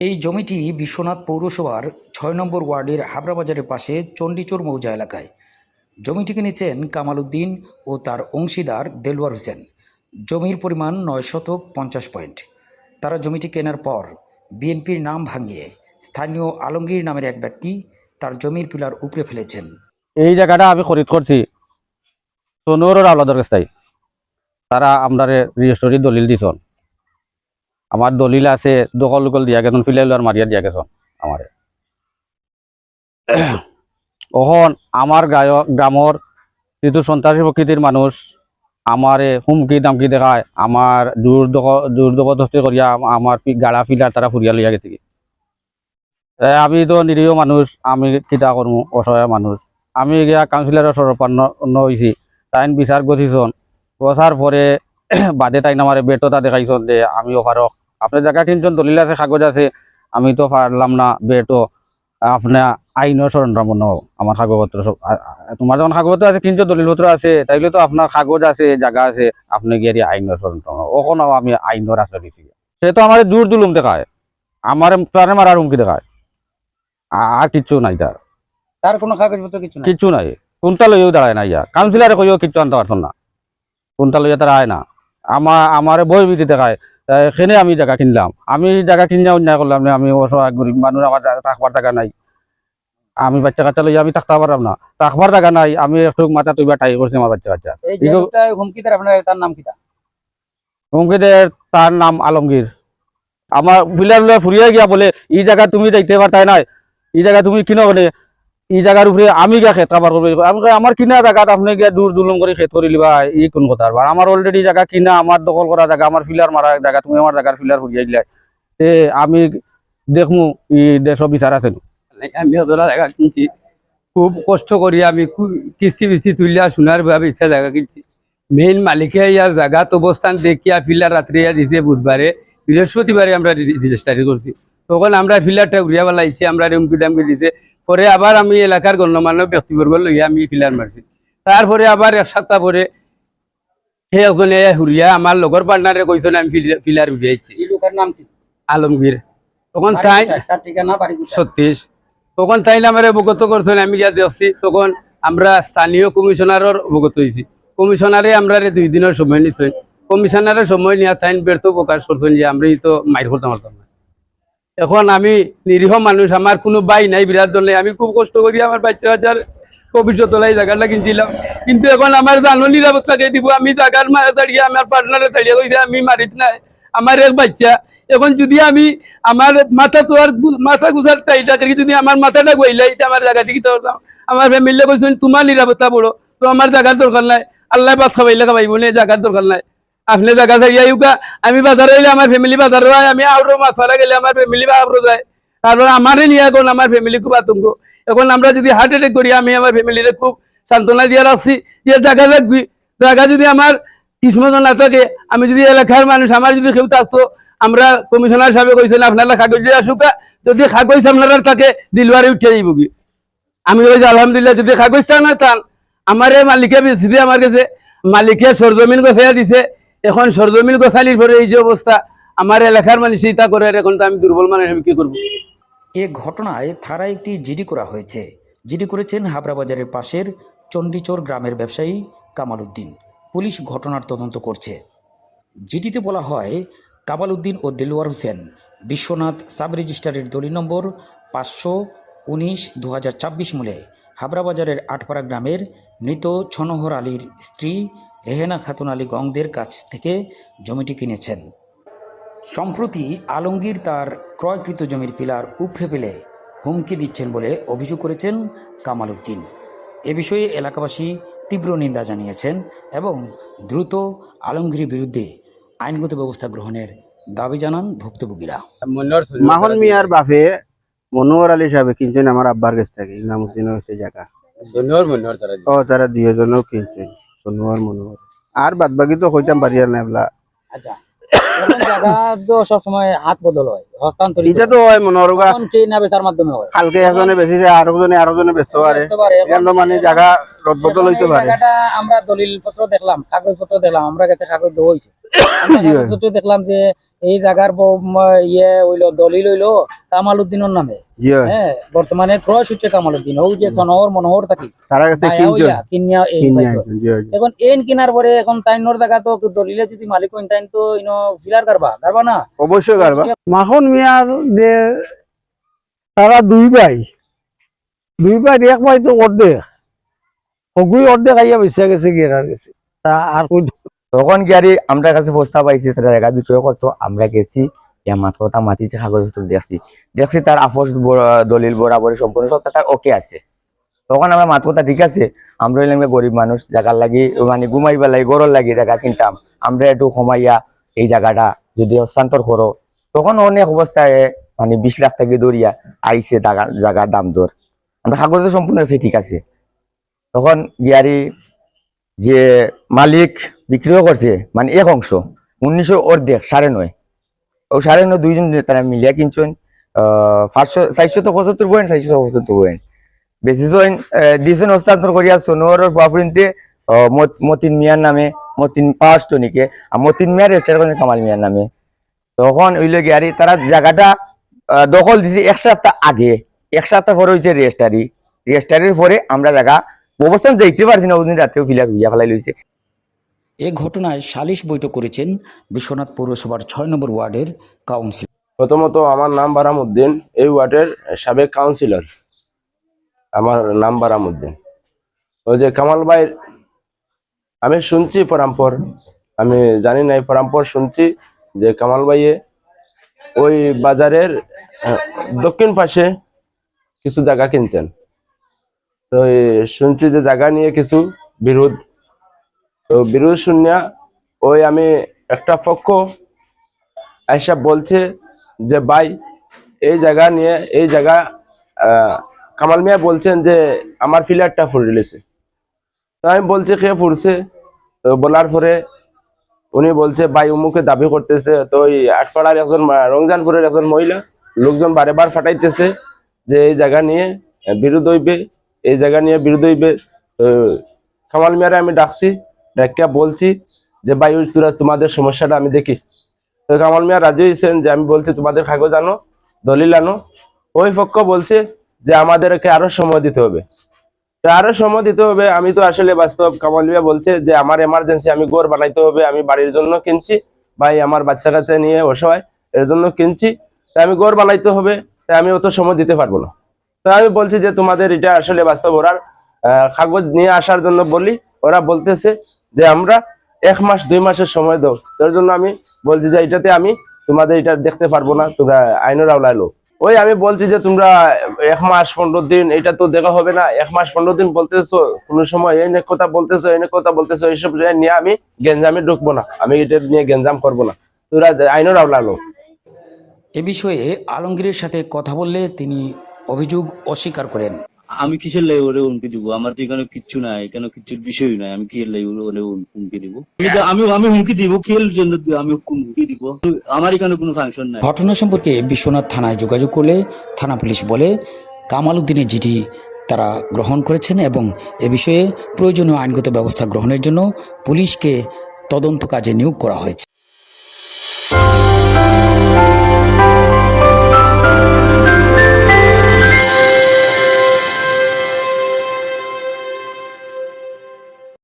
এই জমিটি বিশ্বনাথ পৌরসভার ৬ নম্বর ওয়ার্ডের হাবড়া বাজারের পাশে চণ্ডীচোর মৌজা এলাকায়। জমিটি কিনেছেন কামাল উদ্দিন ও তার অংশীদার দেলোয়ার হোসেন। জমির পরিমাণ ৯ শতক ৫০ পয়েন্ট। তারা জমিটি কেনার পর বিএনপির নাম ভাঙিয়ে স্থানীয় আলমগীর নামের এক ব্যক্তি তার জমির পিলার উপড়ে ফেলেছেন। এই জায়গাটা আমি খরিদ করছি সোনুরের আওলাদের কাছ থেকে। তারা আমরা রেজিস্ট্রি দলিল দিছন, আমার দলিল আছে, দখল উকল দিয়া গেছেন, ফিলাইল আর মারিয়া দিয়া গেছেন আমারে। ওখন আমার গ্রামর যেহেতু সন্ত্রাসী প্রকৃতির মানুষ আমারে হুমকি দামকি দেখায়, আমার জোর জবরদস্তি করিয়া আমার গাড়া ফিলার তারা ফুরিয়া লইয়া গেছে। আমি তো নিরীহ মানুষ, আমি কিতা করবো, অসহায় মানুষ। আমি গিয়া কাউন্সিলরের সরপান্ন হয়েছি, তাই বিচার গঠিছন, বসার পরে বাদে তাই আমার বেটতা দেখাইছন যে আমি ওভারক আপনার জায়গা কিনছেন, দলিল আছে, কাগজ আছে, আমি তো পারলাম না বেটো আপনার আইনের সরঞ্জাম আমার কাগজপত্র সব তোমার যখন কাগজপত্র আছে, কিনছো দলিলপত্র আছে, তাইলে তো আপনার কাগজ আছে, জায়গা আছে, আপনি গিয়ে আইনের সরঞ্জাম ওখানে আমি আইনের আশ্রয় দিচ্ছি। সে তো আমার জোর জুলুম দেখায়, আমার প্রাণে মারার হুমকি দেখায়, আর কিচ্ছু নাই। তার কোনো কাগজপত্র কিচ্ছু নাই, কোনটা লইও দাঁড়ায় না। ইয়া কাউন্সিলারে কইও কিচ্ছু আনতে পারতো না, কোনটা লইয়া তারা আয় না। আমার বই বিধি দেখায়, এখানে আমি জায়গা কিনলাম, আমি জায়গা কিনে অন্যায় করলাম না, আমি অসহায় গরিব মানুষ, আমার থাকবার জায়গা নাই, আমি বাচ্চা কাচ্চা লইয়া আমি থাকতে পারলাম না, থাকবার জায়গা নাই, আমি একটু মাথা তুইবা টাই করছি আমার বাচ্চা কাচ্চা। হুমকিদের তার নাম আলমগীর। আমার বিলার ফুরিয়ে গিয়া বলে এই জায়গা তুমি দেখতে পারতাই নাই, এই জায়গা তুমি কিনো বলে, এই জায়গার উপরে আমি গিয়া খেত কাবার করবো। আমার কিনা জায়গাত আপনি গিয়া দূর দুলম করে খেত করি লিবা, এই কোন কথা? আমার অলরেডি জায়গা কিনা, আমার দখল করা জায়গা, আমার ফিলার মারা জায়গা, তুমি আমার জায়গার ফিলার ফুরিয়ে দিলাই, আমি দেখমু এই দেশ বিচার আছে। আমি ওরা জায়গা কিনছি খুব কষ্ট করি, আমি কিস্তি বিস্তি তুলিয়া সোনার ভাবে ইচ্ছা জায়গা কিনছি। মেইন মালিকে ইয়ার জায়গাত অবস্থান দেখিয়া ফিলার রাত্রে দিছে বুধবারে, বৃহস্পতিবারে আমরা রেজিস্ট্রারি করছি। তখন আমরা ফিলারটা ঘুরিয়া বেলাইছি, আমরা হুমকি ডামকি দিছে। পরে আবার আমি এলাকার গণ্যমান্য ব্যক্তিবর্গ লইয়া আমি ফিলার মারছি। তারপরে আবার এক সপ্তাহ পরে সেই একজনে হুরিয়া আমার লগর পার্টনারে কইছেন আমি ফিলার ঘুরিয়াইছি। আলমগীর। তখন তাই সতীশ, তখন তাই আমার অবগত করছেন, আমি যা দেখছি। তখন আমরা স্থানীয় কমিশনারের অবগত হয়েছি। কমিশনারে আমরা 2 দিনের সময় নিচ্ছেন। কমিশনারের সময় নিয়ে তাই ব্যর্থ প্রকাশ করছেন যে আমরা তো মাইর করতে পারতাম না। এখন আমি নিরীহ মানুষ, আমার কোনো বাই নাই, বিরাট দল নেই, আমি খুব কষ্ট করি আমার বাচ্চা কাচ্চার ভবিষ্যৎ লাই জায়গাটা কিনছিলাম। কিন্তু এখন আমার জানো নিরাপত্তাকে দিব, আমি জায়গার মায়া ছাড়িয়ে আমার পার্টনারে ছাড়িয়ে কইছে আমি মারিত নাই, আমার এক বাচ্চা। এখন যদি আমি আমার মাথা তো আর মাথা গুছার টাইটা যদি আমার মাথাটা গইলাই, আমার জায়গা থেকে আমার ফ্যামিলি কইছেন তোমার নিরাপত্তা বড়, তো আমার জায়গার দরকার নাই, আল্লাহ ভাত খাবাইলে খাবাইব না, জায়গার দরকার নাই, আপনি জায়গা ছাড়িয়ে আইউকা। আমি বাজারে এলে আমার ফ্যামিলি বাজারে হয়, আমি আউরো মাছ মারা গেলে আমার ফ্যামিলি আউরো যায়। তারপর আমারে নিয়ে এখন আমার ফ্যামিলি খুব আতঙ্ক। এখন আমরা যদি হার্ট অ্যাটাক করি, আমি আমার ফ্যামিলিরে খুব সান্ত্বনা দিয়ে রাখছি যে জায়গা থাকবি, জায়গা যদি আমার কিসমত না থাকে, আমি যদি এলাকার মানুষ আমার যদি কেউ থাকতো, আমরা কমিশনার সাহেব কইছেন আপনারা কাগজ দিয়ে আসুকা, যদি কাগজ আপনারা থাকে দিলবারে উঠে যাইব কি। আমি ওই যে আলহামদুলিল্লাহ, যদি কাগজ চা না টান আমার মালিকে বেশি দিয়ে আমার কাছে, মালিকে সরজমিন গোছাইয়া দিছে। এখন সরজমিন গোছালির পরে এই যে অবস্থা, আমার এলাকার মানুষ চিন্তা করে, এখন তো আমি দুর্বল মানুষ, আমি কি করবো। এ ঘটনায় থানায় একটি জিডি করা হয়েছে। জিডি করেছেন হাবড়া বাজারের পাশের চণ্ডীচোর গ্রামের ব্যবসায়ী কামাল উদ্দিন। পুলিশ ঘটনার তদন্ত করছে। জিডিতে বলা হয়, কামাল উদ্দিন ও দেলোয়ার হোসেন বিশ্বনাথ সাব রেজিস্ট্রারের দলিল নম্বর 519/2024 মূলে হাবড়া বাজারের আটপাড়া গ্রামের মৃত ছনহর আলীর স্ত্রী রেহেনা খাতুন আলী গংদের কাছ থেকে জমিটি কিনেছেন। সম্প্রতি আলমগীর তার ক্রয়কৃত জমির পিলার উপড়ে ফেলে হুমকি দিচ্ছেন বলে অভিযোগ করেছেন কামাল উদ্দিন। এ বিষয়ে এলাকাবাসী তীব্র নিন্দা জানিয়েছেন এবং দ্রুত আলমগীরের বিরুদ্ধে আইনগত ব্যবস্থা গ্রহণের দাবি জানান ভুক্তভোগীরা। মাহন মিয়ার বাপে মনোহর আলী সাহেব কিনছেন আমার আব্বার কাছ থেকে, ইমামুদ্দিনের হচ্ছে জায়গা। ও তারা 2 জনও কিনছেন, সোনোয়ার মনোহর। আর বাদ বাকি তো কইতাম পারি আর না বলা। আচ্ছা, জায়গা তো সবসময় হাত বদল হয়, হস্তান্তর এটা তো হয় মনোহর না বেচার মাধ্যমে হয়। কালকে একজনে বেশিছে, আরেকজনে বেচতে পারে, মানে জায়গা রদবদল হইতে পারে। আমরা দলিল পত্র দেখলাম, কাগজ পত্র দেখলাম, আমরা কাছে কাগজ হয়েছে, কাগজপত্র দেখলাম যে এই জায়গার ইয়ে হইলো দলিল হইলো কামাল উদ্দিনের নামে। জি হয়। হ্যাঁ, বর্তমানে ক্রয় সূত্রে কামাল উদ্দিন ও যে সনহর মনোহর থাকি তারা কাছে বায়া কিনছেন হইয়া কিনিয়া এই কিনে পাইতো। আনছেন, জি হয়, জি। এখন এন কিনার পরে এখন তাইনোর জায়গা তো দলিলে যদি মালিক হইন তাইন তো ইনো ফিলার করবা না। অবশ্যই কারবা মাখন মিয়ার যে তারা দুই ভাই এক ভাই তো অর্ধেক অগুই অর্ধেক আইয়া বেঁচে গেছে গেরার গেছে তা আর কই তখন গিয়ারি আমরা কাছে প্রস্তাব আইছে তারা জায়গা বিক্রয় করতো, আমরা গেছি মাথা মাতিছে, কাগজপত্র দেখছি তার আপোষ দলিল বরাবর সম্পূর্ণ সব তার ওকে আছে। তখন আমরা মাথা ঠিক আছে, আমরা হইলাম গরিব মানুষ, জায়গার লাগি মানে ঘুমাইবার লাগি গরর লাগি জায়গা কিনতাম, আমরা একটু কমাইয়া এই জায়গাটা যদি হস্তান্তর করো। তখন অনেক অবস্থায় মানে 20 লাখ থেকে দরিয়া আইছে জায়গার দাম দর, আমরা কাগজ সম্পূর্ণ আছে ঠিক আছে। তখন গিয়ারি যে মালিক বিক্রিও করছে মানে এক অংশ 1900 অর্ধেক 9.5 ও 9.5 দুইজন তারা মিলিয়া কিনছেন 475 পয়েন্ট 475 পয়েন্ট বেশি জয়েন দিয়েছেন হস্তান্তর করিয়া সোনোর ফাফরিনতে মতিন মিয়ার নামে, মতিন পাঁচটনিকে আর মতিন মিয়ার রেজিস্টার করেন কামাল মিয়ার নামে। তখন ওইল গিয়ারি তারা জায়গাটা দখল দিছে 1 সপ্তাহ আগে, 1 সপ্তাহ পরে হয়েছে রেজিস্টারির পরে আমরা জায়গা অবস্থান যাইতে পারছি না, ওদিন রাত্রেও ফিলা হইয়া ফেলাই লইছে। এ ঘটনায় সালিশ বৈঠক করেছেন বিশ্বনাথ পৌরসভার 6 নম্বর ওয়ার্ডের কাউন্সিলর। প্রথমত আমার নাম বারামউদ্দিন, এই ওয়ার্ডের সাবেক কাউন্সিলর। আমার নাম বারামউদ্দিন। ওই যে কামাল ভাই, আমি শুনছি পরামপর, আমি জানি না, পরামপর শুনছি যে কামাল ভাইয়ে ওই বাজারের দক্ষিণ পাশে কিছু জায়গা কিনছেন। তো শুনছি যে জায়গা নিয়ে কিছু বিরোধ, তো বিরোধ শুনিয়া ওই আমি একটা পক্ষ আইসা বলছে যে ভাই এই জায়গা নিয়ে এই জায়গা কামাল মিয়া বলছেন যে আমার ফিলারটা ফুরে দিয়েছে। তো আমি বলছি কে ফুরছে, তো বলার পরে উনি বলছে ভাই উমুকে দাবি করতেছে। তো ওই আটপাড়ার একজন রমজানপুরের একজন মহিলা লোকজন বারেবার ফাটাইতেছে যে এই জায়গা নিয়ে বিরোধ হইবে, এই জায়গা নিয়ে বিরোধ হইবে। তো কামাল মিয়ারে আমি ডাকছি, ডাকিয়া বলছি যে ভাই তোমাদের সমস্যাটা আমি দেখি। তো কামাল মিয়া রাজি হয়েছেন যে আমি বলছি তোমাদের কাগজ আনো, দলিল আনো। ওই পক্ষ বলছে যে আমাদেরকে আরো সময় দিতে হবে, তো আরো সময় দিতে হবে। আমি তো আসলে বাস্তব, কামাল মিয়া বলছে যে আমার এমার্জেন্সি, আমি ঘর বানাইতে হবে, আমি বাড়ির জন্য কিনছি, ভাই আমার বাচ্চা কাচ্চা নিয়ে অসহায় এর জন্য কিনছি, তাই আমি ঘর বানাইতে হবে, তাই আমি অত সময় দিতে পারবো না। তো আমি বলছি যে তোমাদের এটা আসলে বাস্তব, ওরা কাগজ নিয়ে আসার জন্য বলি, ওরা বলতেছে যে আমরা 1 মাস 2 মাসের সময় দাও। তার জন্য আমি বলছি যে এটাতে আমি তোমাদের এটা দেখতে পারবো না, তোমরা আইনের আওলায় লো। ওই আমি বলছি যে তোমরা 1 মাস 15 দিন এটা তো দেখা হবে না, 1 মাস 15 দিন বলতেছো, কোনো সময় এই কথা বলতেছো, এই কথা বলতেছো, এইসব নিয়ে আমি গেঞ্জামে ঢুকবো না, আমি এটা নিয়ে গেঞ্জাম করবো না, তোরা আইনের আওলায় লো। এ বিষয়ে আলমগীরের সাথে কথা বললে তিনি অভিযোগ অস্বীকার করেন। আমি কিসের লাই ওরে হুমকি দিব? আমার তো এখানে কিচ্ছু নাই, এখানে কিচ্ছুর বিষয় নাই, আমি কি লাই ওরে হুমকি দিব? আমি হুমকি দিব কি জন্য? আমি হুমকি দিব? আমার এখানে কোনো ফাংশন নাই। ঘটনা সম্পর্কে বিশ্বনাথ থানায় যোগাযোগ করলে থানা পুলিশ বলে কামাল উদ্দিনের চিঠি তারা গ্রহণ করেছেন এবং এ বিষয়ে প্রয়োজনীয় আইনগত ব্যবস্থা গ্রহণের জন্য পুলিশকে তদন্ত কাজে নিয়োগ করা হয়েছে।